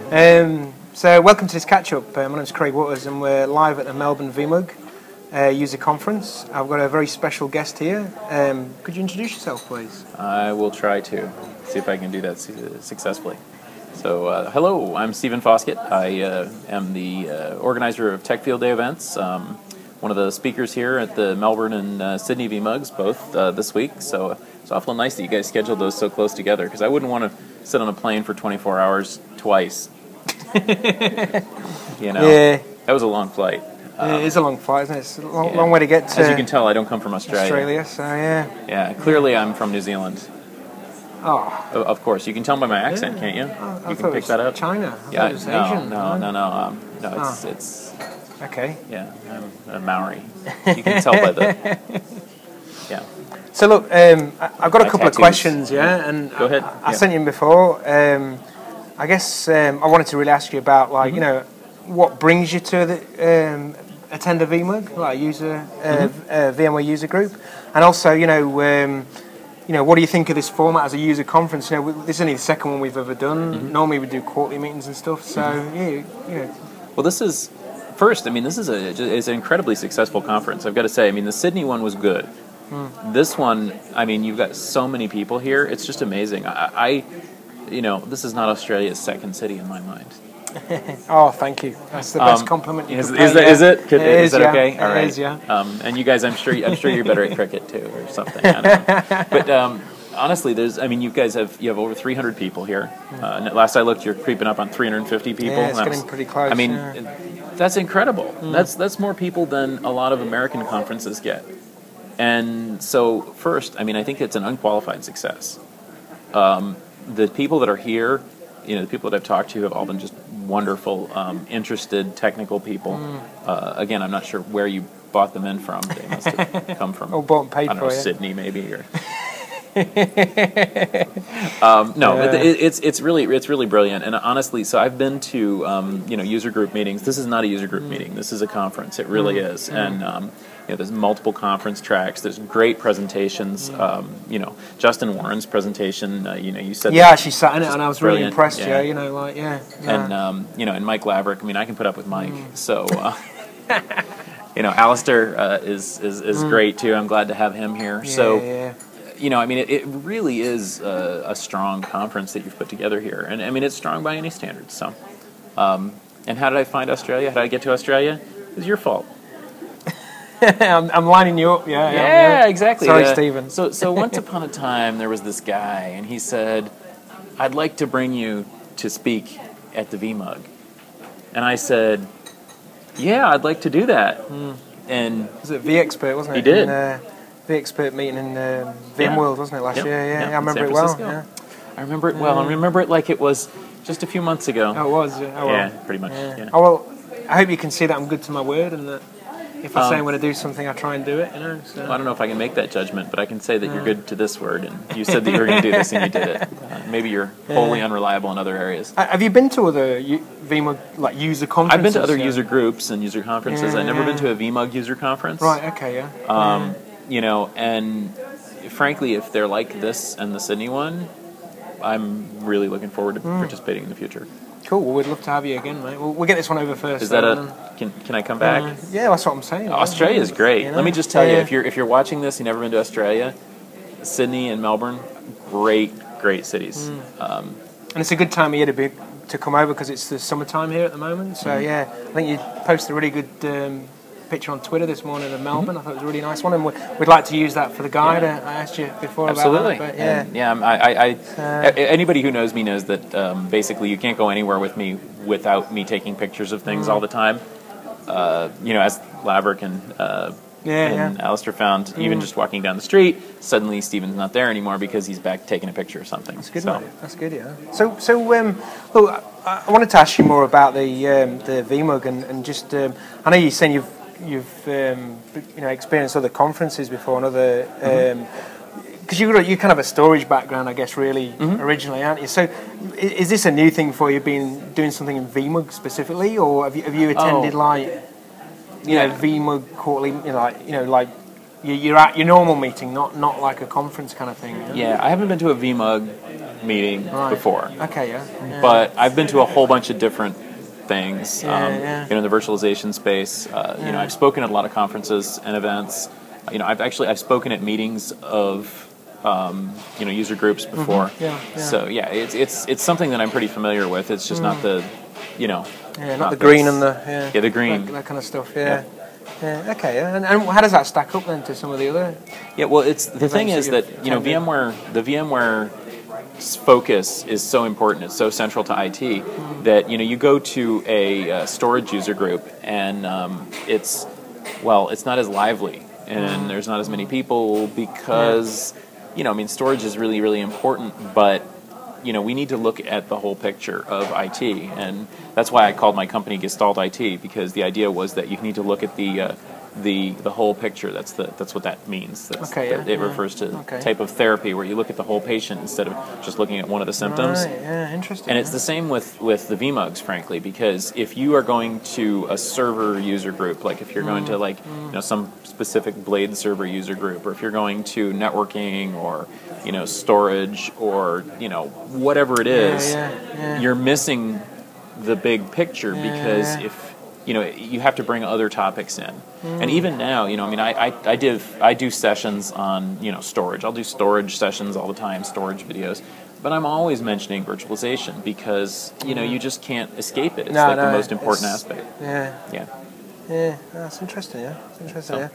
So welcome to this catch-up. My name is Craig Waters and we're live at the Melbourne VMUG user conference. I've got a very special guest here. Could you introduce yourself, please? I will try to see if I can do that successfully. So, hello, I'm Stephen Foskett. I am the organizer of Tech Field Day events. One of the speakers here at the Melbourne and Sydney VMUGs, both this week. So it's awful nice that you guys scheduled those so close together, because I wouldn't want to sit on a plane for 24 hours twice. You know, yeah. That was a long flight. It is a long flight, isn't it? It's a long way to get to. As you can tell, I don't come from Australia. So yeah. Yeah, clearly I'm from New Zealand. Oh. Of course, you can tell by my accent, can't you? You can pick that up. China. Yeah, Asian. No. It's. Okay. Yeah, I'm a Maori. You can tell by the. Yeah. So look, I've got a couple of questions, yeah, and go ahead. I sent you in before. I guess I wanted to really ask you about, like, you know, what brings you to the attend a VMUG, like user VMware user group, and also, you know, what do you think of this format as a user conference? You know, this is only the second one we've ever done. Normally we do quarterly meetings and stuff. So you know. Well, this is first. I mean, this is it's an incredibly successful conference. I've got to say. I mean, the Sydney one was good. This one, I mean, you've got so many people here. It's just amazing. You know, this is not Australia's second city in my mind. Oh, thank you. That's the best compliment you is can pay. Is it? Is that yeah. okay? All right. It is, yeah. And you guys, I'm sure you're better at cricket too, or something. I don't know. But honestly, you guys have over 300 people here. Last I looked, you're creeping up on 350 people. Yeah, it's getting pretty close. I mean, that's incredible. That's more people than a lot of American conferences get. And so, first, I mean, I think it's an unqualified success. The people that are here, the people that I've talked to have all been just wonderful, interested, technical people. Again, I'm not sure where you bought them in from. They must have come from, bought and paid I don't know, for, Sydney maybe. Or but it's really brilliant. And honestly, so I've been to user group meetings. This is not a user group meeting. This is a conference. It really is. And there's multiple conference tracks. There's great presentations. Justin Warren's presentation. You said she sat in it, and I was really impressed. Yeah. And and Mike Laverick. I mean, I can put up with Mike. So Alistair is great too. I'm glad to have him here. I mean, it really is a strong conference that you've put together here, and I mean, it's strong by any standards. So, and how did I find Australia? How did I get to Australia? It was your fault. I'm lining you up, yeah, exactly. Sorry, Stephen. So once upon a time, there was this guy, and he said, "I'd like to bring you to speak at the VMUG," and I said, "Yeah, I'd like to do that." And was it vExpert, wasn't it? He did. vExpert meeting in VMworld, wasn't it, last year? Yeah, I remember it well. Yeah. I remember it well. I remember it like it was just a few months ago. Oh, it was. Yeah, pretty much. Yeah. Oh well, I hope you can see that I'm good to my word, and that if I say I'm going to do something, I try and do it. So. Well, I don't know if I can make that judgment, but I can say that you're good to this word, and you said that you were going to do this, and you did it. Maybe you're wholly unreliable in other areas. Have you been to other VMUG user conferences? I've been to other user groups and user conferences. I've never been to a VMUG user conference. Right. Okay. Yeah. And frankly, if they're like this and the Sydney one, I'm really looking forward to participating in the future. Cool. Well, we'd love to have you again, mate. We'll get this one over first. Is that Can I come back? Yeah, that's what I'm saying. Australia is great. Let me just tell you, if you're watching this, you've never been to Australia, Sydney and Melbourne, great cities. And it's a good time of year to come over because it's the summertime here at the moment. So I think you posted a really good picture on Twitter this morning of Melbourne. I thought it was a really nice one, and we'd like to use that for the guide. I asked you before about that. But anybody who knows me knows that basically you can't go anywhere with me without me taking pictures of things all the time. As Laverick and Alistair found, even just walking down the street, suddenly Stephen's not there anymore because he's back taking a picture or something. That's good. That's good. Yeah. So look, I wanted to ask you more about the VMUG and just I know you're saying you've experienced other conferences before and other because you kind of a storage background, I guess, really originally, aren't you? So is this a new thing for you, doing something in VMUG specifically, or have you attended VMUG quarterly, like you're at your normal meeting, not like a conference kind of thing? Yeah, I haven't been to a VMUG meeting Right. before. Okay, yeah. But I've been to a whole bunch of different things. Yeah. You know, in the virtualization space. You know, I've spoken at a lot of conferences and events. You know, I've spoken at meetings of you know, user groups before. Yeah. So yeah, it's something that I'm pretty familiar with. It's just not the, you know, not the green and the the green that kind of stuff. Yeah. Okay. Yeah. And how does that stack up then to some of the other? Yeah. Well, it's the thing is that you know the VMware focus is so important. It's so central to IT that you know you go to a storage user group and it's not as lively and there's not as many people because you know, I mean, storage is really, really important, but you know, we need to look at the whole picture of IT, and that's why I called my company Gestalt IT, because the idea was that you need to look at the whole picture. That's what that means. It refers to type of therapy where you look at the whole patient instead of just looking at one of the symptoms. Right, yeah, interesting. And it's the same with the VMUGs, frankly, because if you are going to a server user group, like if you're going to like you know some specific Blade server user group, or if you're going to networking or you know storage or you know whatever it is, you're missing the big picture because if you know you have to bring other topics in. And even now, you know, I mean, I do sessions on you know storage. I'll do storage sessions all the time, storage videos. But I'm always mentioning virtualization because you know you just can't escape it. It's like the most important aspect. Yeah, that's interesting. Yeah, it's interesting. Yeah.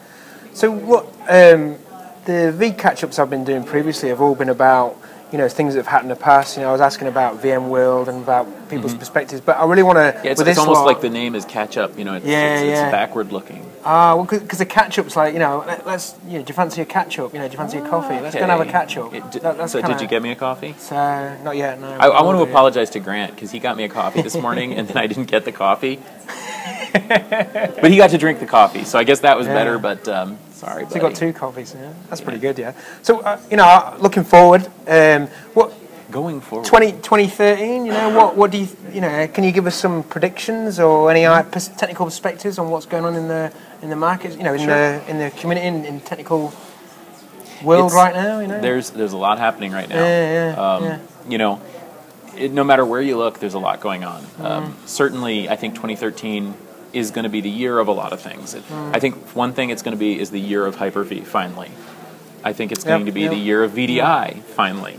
So what the vCatchups I've been doing previously have all been about you know things that have happened in the past. You know, I was asking about VMworld and about people's perspectives, but I really want to. Yeah, it's almost like the name is catch up. You know, it's backward looking. Well, because the catch-up's like, you know, let's, you know, do you fancy a catch-up? You know, do you fancy a coffee? Let's go and have a catch-up. So did you get me a coffee? So, not yet, no. I want to apologize to Grant, because he got me a coffee this morning, and then I didn't get the coffee. But he got to drink the coffee, so I guess that was better, but sorry, buddy. So you got 2 coffees, yeah? That's pretty good, yeah. So, you know, looking forward, what... Going forward. 2013, you know, what do you know, can you give us some predictions or any technical perspectives on what's going on in the market, you know, in the community, in technical world right now, you know? There's a lot happening right now. You know, no matter where you look, there's a lot going on. Certainly, I think 2013 is going to be the year of a lot of things. I think one thing it's going to be is the year of Hyper-V, finally. I think it's going to be the year of VDI, finally.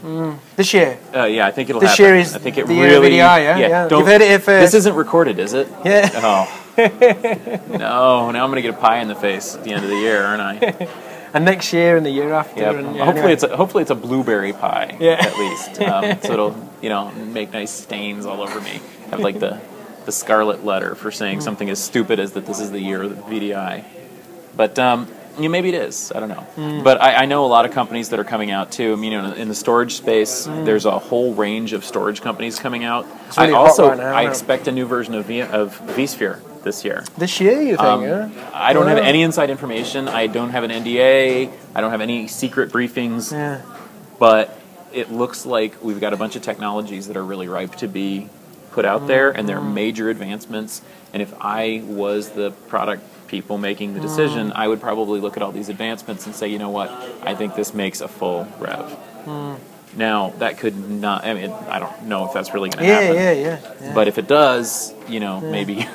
This year? Yeah, I think it'll happen. This year is I think it the really, year of VDI, yeah? You've heard it here first. This isn't recorded, is it? Yeah. Oh. No, now I'm going to get a pie in the face at the end of the year, aren't I? And next year and the year after. Yep. And, hopefully it's a blueberry pie, at least. So it'll, you know, make nice stains all over me. Have like the scarlet letter for saying something as stupid as that this is the year of the VDI. But you know, maybe it is. I don't know. But I know a lot of companies that are coming out too. I mean, you know, in the storage space, there's a whole range of storage companies coming out. Really I expect a new version of vSphere this year. This year, you think? I don't have any inside information. I don't have an NDA. I don't have any secret briefings. But it looks like we've got a bunch of technologies that are really ripe to be put out there, and they're major advancements. And if I was the product people making the decision, I would probably look at all these advancements and say, you know what, I think this makes a full rev. Now, that could not, I mean, I don't know if that's really going to happen. Yeah. But if it does, you know, maybe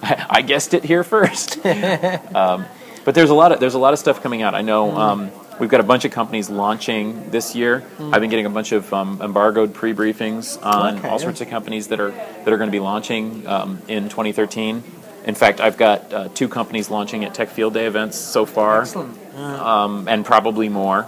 I guessed it here first. But there's a lot of stuff coming out. I know we've got a bunch of companies launching this year. I've been getting a bunch of embargoed pre-briefings on all sorts of companies that are going to be launching in 2013. In fact, I've got 2 companies launching at Tech Field Day events so far. Excellent. And probably more.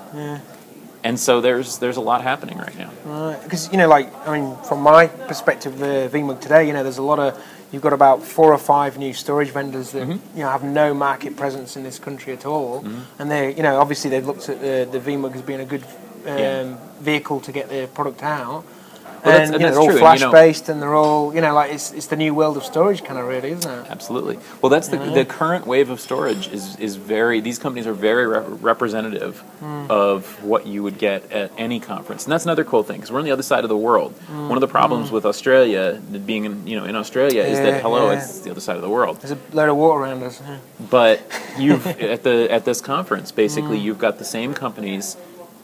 And so there's a lot happening right now. Because, you know, like, I mean, from my perspective, the VMUG today, you know, there's a lot of, you've got about 4 or 5 new storage vendors that, you know, have no market presence in this country at all. And they, you know, obviously they've looked at the VMUG as being a good vehicle to get their product out. Well, and you know, they're all flash-based, and they're all, you know, like it's the new world of storage, kind of, really, isn't it? Absolutely. Well, that's the current wave of storage is very. These companies are very representative of what you would get at any conference, and that's another cool thing because we're on the other side of the world. One of the problems with Australia, being in Australia, is that it's the other side of the world. There's a load of water around us. But you've at this conference, basically, you've got the same companies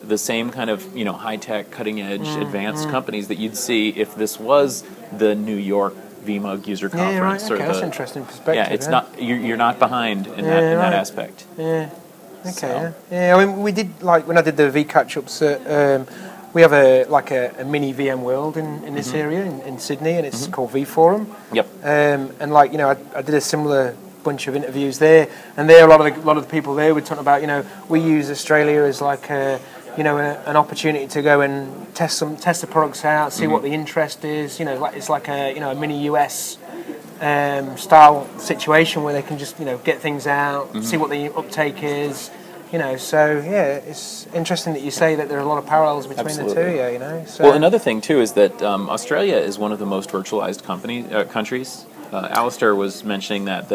the same kind of high-tech, cutting-edge, advanced companies that you'd see if this was the New York VMUG user conference. Yeah, right. Okay, that's an interesting perspective. Yeah, it's not you're not behind in that aspect. Yeah. Okay. Yeah. I mean, we did when I did the vCatchups. We have a mini VM world in this area in Sydney, and it's called vForum. Yep. And I did a similar bunch of interviews there, and there a lot of the people there were talking about we use Australia as like an opportunity to go and test the products out, see what the interest is. It's like a mini US style situation where they can just get things out, see what the uptake is. So it's interesting that you say that there are a lot of parallels between the two. So. Well, another thing too is that Australia is one of the most virtualized countries. Alistair was mentioning that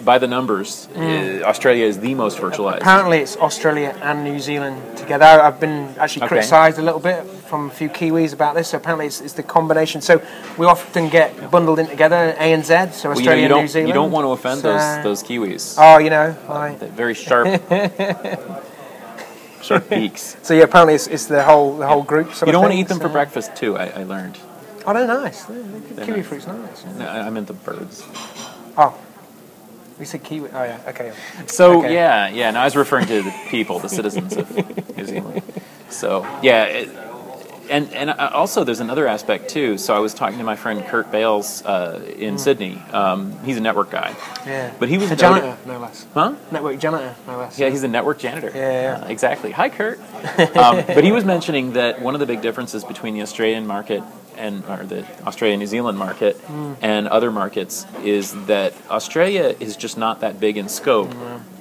by the numbers, Australia is the most virtualized. Apparently, it's Australia and New Zealand together. I've been actually criticised a little bit from a few Kiwis about this. So apparently, it's the combination. So we often get bundled in together, ANZ, so Australia and New Zealand. You don't want to offend those Kiwis. Oh, They're very sharp, sharp beaks. So yeah, apparently it's the whole group. You don't want to eat them for breakfast too. I learned. Oh, they're nice. Kiwi fruit's nice. No, I meant the birds. Oh. We said Kiwi. Oh, yeah. Okay. So, yeah. No, I was referring to the people, the citizens of New Zealand. So, yeah. And also, there's another aspect, too. So, I was talking to my friend Kurt Bales in Sydney. He's a network guy. Yeah. But he was a janitor, no less. Huh? Network janitor, no less. Yeah, he's a network janitor. Yeah. Exactly. Hi, Kurt. But he was mentioning that one of the big differences between the Australian market or the Australia-New Zealand market and other markets is that Australia is just not that big in scope,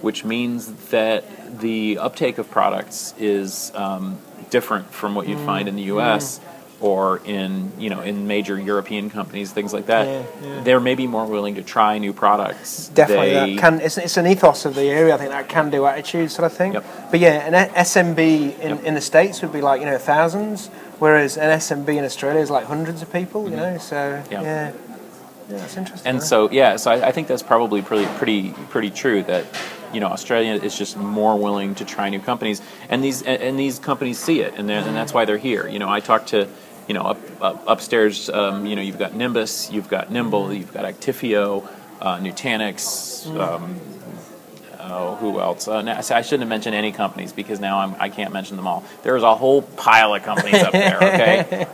which means that the uptake of products is different from what you'd find in the U.S. or in major European companies, things like that. They're maybe more willing to try new products. Definitely, it's an ethos of the area. I think that can-do attitude sort of thing. Yep. But yeah, an SMB in the States would be like thousands. Whereas an SMB in Australia is like hundreds of people, so yeah, that's interesting. And so I think that's probably pretty true that Australia is just more willing to try new companies, and these companies see it, and that's why they're here. I talked to upstairs. You've got Nimbus, you've got Nimble, you've got Actifio, Nutanix. Who else? I shouldn't have mentioned any companies because now I can't mention them all. There's a whole pile of companies up there, okay?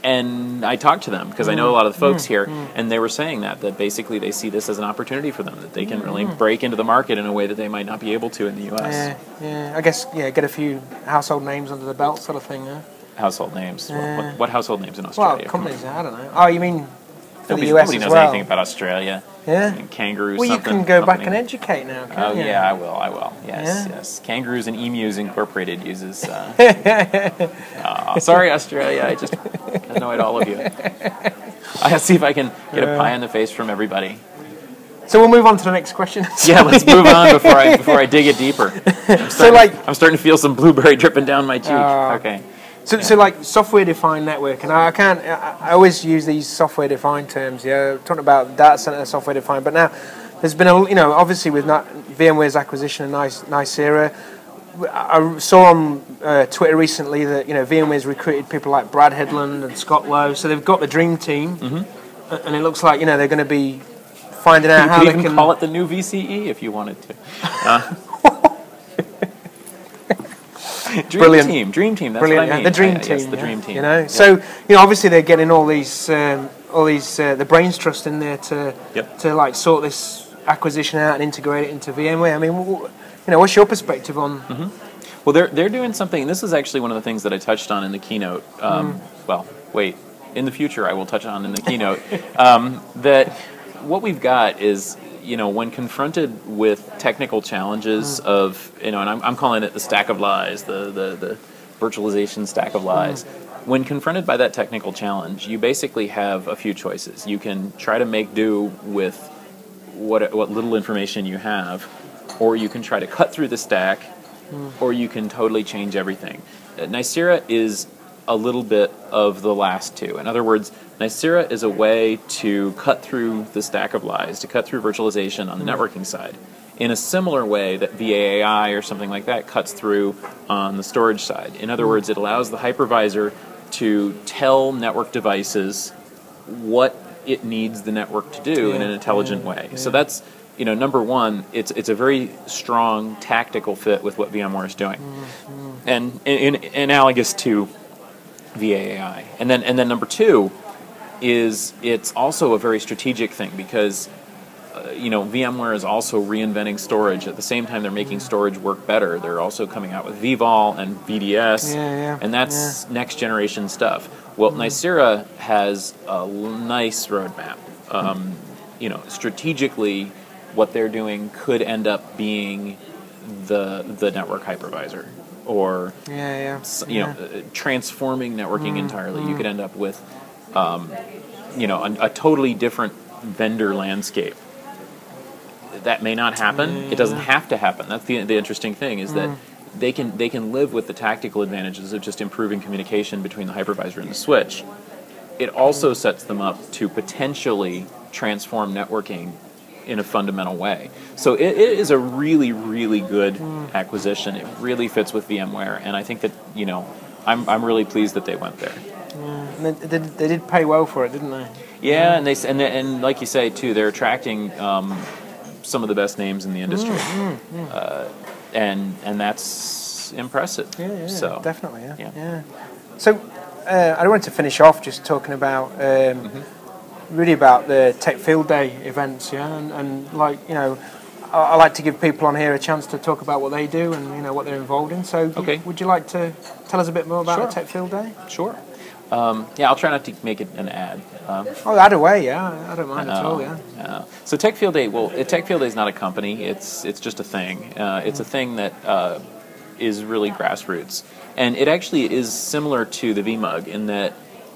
And I talked to them because I know a lot of the folks here, and they were saying that basically they see this as an opportunity for them, that they can really break into the market in a way that they might not be able to in the U.S. Yeah. I guess, get a few household names under the belt sort of thing, yeah? Household names? What household names in Australia? Well, companies, I don't know. Oh, you mean... Nobody knows anything about Australia. Yeah. Kangaroos. Well, you can go back and educate now, can't you? Yeah, I will. Yes. Kangaroos and Emus Incorporated uses... sorry, Australia. I just annoyed all of you. I'll see if I can get a pie in the face from everybody. So we'll move on to the next question. Yeah, let's move on before I dig it deeper. I'm starting to feel some blueberry dripping down my cheek. Okay. So software-defined network, and I always use these software-defined terms. Talking about data center software-defined, but now there's been obviously with VMware's acquisition of Nicira. I saw on Twitter recently that VMware's recruited people like Brad Hedlund and Scott Lowe, so they've got the dream team, and it looks like they're going to be finding out how they can call it the new VCE if you wanted to. Dream team. That's brilliant. What I mean. The dream team. Yes, the dream team. So obviously they're getting all these the brains trust in there to sort this acquisition out and integrate it into VMware. I mean, what's your perspective on? Well, they're doing something. And this is actually one of the things that I touched on in the keynote. In the future I will touch on in the keynote that what we've got is. When confronted with technical challenges of, and I'm calling it the stack of lies, the virtualization stack of lies. When confronted by that technical challenge, you basically have a few choices. You can try to make do with what little information you have, or you can try to cut through the stack, or you can totally change everything. Nicira is a little bit of the last two. In other words, Nicira is a way to cut through the stack of lies, to cut through virtualization on the networking side. in a similar way that VAAI or something like that cuts through on the storage side. In other words, it allows the hypervisor to tell network devices what it needs the network to do in an intelligent way. So that's, number one, it's a very strong tactical fit with what VMware is doing, and analogous to VAAI. And then number two is it's also a very strategic thing because VMware is also reinventing storage. At the same time they're making storage work better, they're also coming out with vVol and VDS, and that's next generation stuff. Well, Nicira has a nice roadmap. Strategically, what they're doing could end up being the network hypervisor, or transforming networking entirely. You could end up with a totally different vendor landscape. That may not happen. It doesn't have to happen. That's the interesting thing, is that they can live with the tactical advantages of just improving communication between the hypervisor and the switch. It also sets them up to potentially transform networking in a fundamental way. So it is a really, really good acquisition. It really fits with VMware, and I think that I'm really pleased that they went there. And they did pay well for it, didn't they? Yeah, and like you say too, they're attracting some of the best names in the industry, and that's impressive. So definitely, So I wanted to finish off just talking about really about the Tech Field Day events, and I like to give people on here a chance to talk about what they do and what they're involved in. So would you like to tell us a bit more about the Tech Field Day? Sure. I'll try not to make it an ad. Add away, I don't mind at all, So Tech Field Day, Tech Field Day is not a company. It's just a thing. It's a thing that is really grassroots, and it actually is similar to the VMUG in that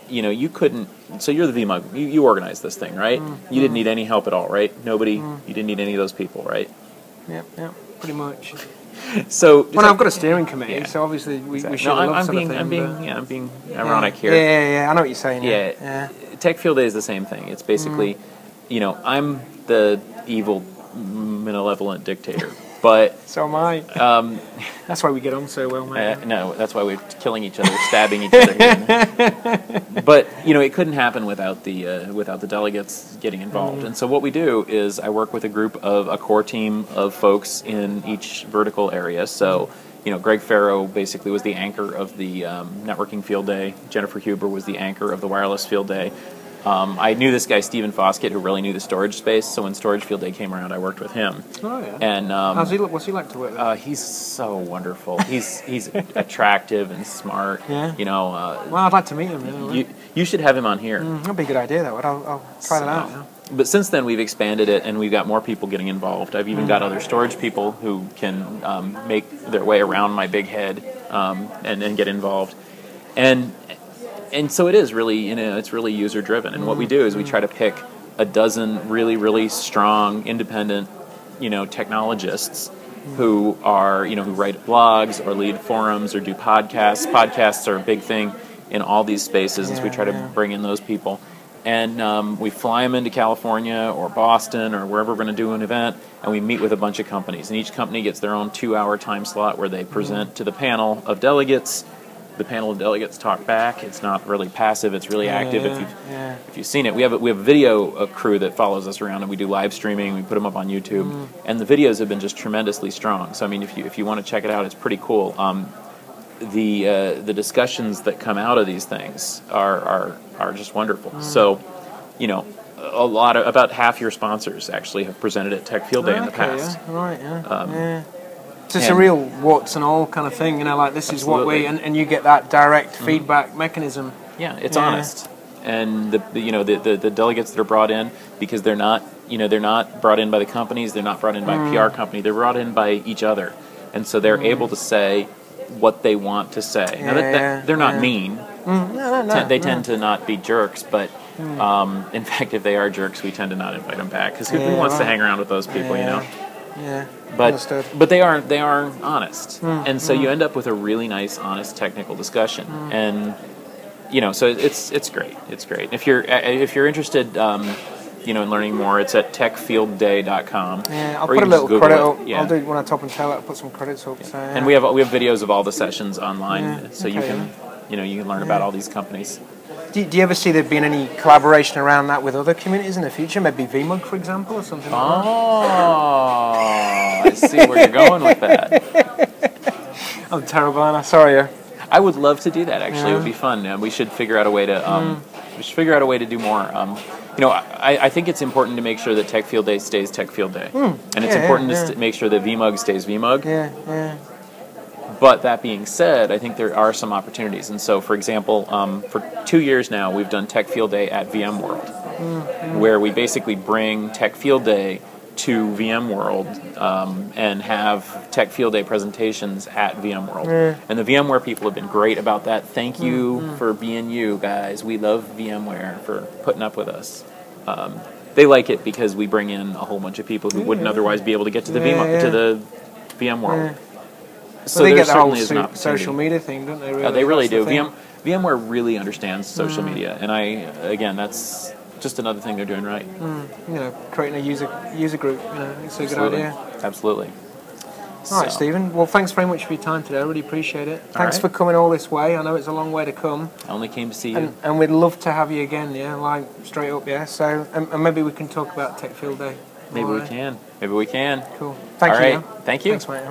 you couldn't. So you're the VMUG. You organized this thing, right? You didn't need any help at all, right? Nobody. You didn't need any of those people, right? Yep, pretty much. So I've got a steering committee, so obviously we should love sort of thing. I'm being ironic here. Yeah, I know what you're saying. Tech Field Day is the same thing. It's basically, I'm the evil, malevolent dictator, but so am I. That's why we get on so well, mate. No, that's why we're killing each other, stabbing each other here. But it couldn't happen without the delegates getting involved. And so what we do is I work with a core team of folks in each vertical area. So Greg Farrow basically was the anchor of the networking field day. Jennifer Huber was the anchor of the wireless field day. I knew this guy, Stephen Foskett, who really knew the storage space, so when Storage Field Day came around, I worked with him. Oh, yeah. And what's he like to work with? He's so wonderful. He's attractive and smart. Yeah. Well, I'd like to meet him. You should have him on here. That'd be a good idea, though. I'll try that out. Yeah. But since then, we've expanded it, and we've got more people getting involved. I've even got other storage people who can make their way around my big head and get involved. And so it is really, it's really user driven. And what we do is we try to pick a dozen really, really strong, independent, technologists who are, who write blogs or lead forums or do podcasts. Podcasts are a big thing in all these spaces, and so we try to bring in those people. And we fly them into California or Boston or wherever we're going to do an event, and we meet with a bunch of companies. And each company gets their own 2-hour time slot where they present to the panel of delegates. The panel of delegates talk back. It's not really passive. It's really active. If you've seen it, we have a video crew that follows us around, and we do live streaming. We put them up on YouTube, and the videos have been just tremendously strong. So I mean, if you want to check it out, it's pretty cool. The discussions that come out of these things are just wonderful. So, about half your sponsors actually have presented at Tech Field Day in the past. It's a real warts and all kind of thing, like this is what we, and you get that direct feedback mechanism. Yeah, it's honest. And the delegates that are brought in, because they're not brought in by the companies, they're not brought in by a PR company, they're brought in by each other. And so they're able to say what they want to say. Now they're not mean. They tend to not be jerks, but in fact, if they are jerks, we tend to not invite them back, because who wants to hang around with those people, Yeah. But they are honest, and so you end up with a really nice, honest technical discussion, and so it's great. It's great. If you're interested, in learning more, it's at techfieldday.com. Yeah, I'll or put a you can little just Google credit it. up. Yeah. I'll do when I top and tail. I'll put some credits up. So, And we have videos of all the sessions online, so you okay, can you can learn about all these companies. Do you ever see there being any collaboration around that with other communities in the future? Maybe VMUG, for example, or something like that? Oh, I see where you're going with that. I'm terrible, Anna. Sorry. I would love to do that. Actually, it would be fun. We should figure out a way to do more. I think it's important to make sure that Tech Field Day stays Tech Field Day, and it's important to make sure that VMUG stays VMUG. Yeah. But that being said, I think there are some opportunities. And so, for example, for 2 years now, we've done Tech Field Day at VMworld, where we basically bring Tech Field Day to VMworld and have Tech Field Day presentations at VMworld. And the VMware people have been great about that. Thank you for being you guys. We love VMware for putting up with us. They like it because we bring in a whole bunch of people who wouldn't otherwise be able to get to the VMworld. So they there get the whole certainly is an opportunity. social media thing, don't they? Really? They really That's do. the thing. VMware really understands social media, and that's just another thing they're doing right. Creating a user group. It's a good idea. Absolutely. All right, Stephen. Well, thanks very much for your time today. I really appreciate it. Thanks right. for coming all this way. I know it's a long way to come. I only came to see you. And we'd love to have you again, like straight up, So, and maybe we can talk about Tech Field Day. Maybe we can. Cool. All Thank you. right. Thank you. Thanks, mate.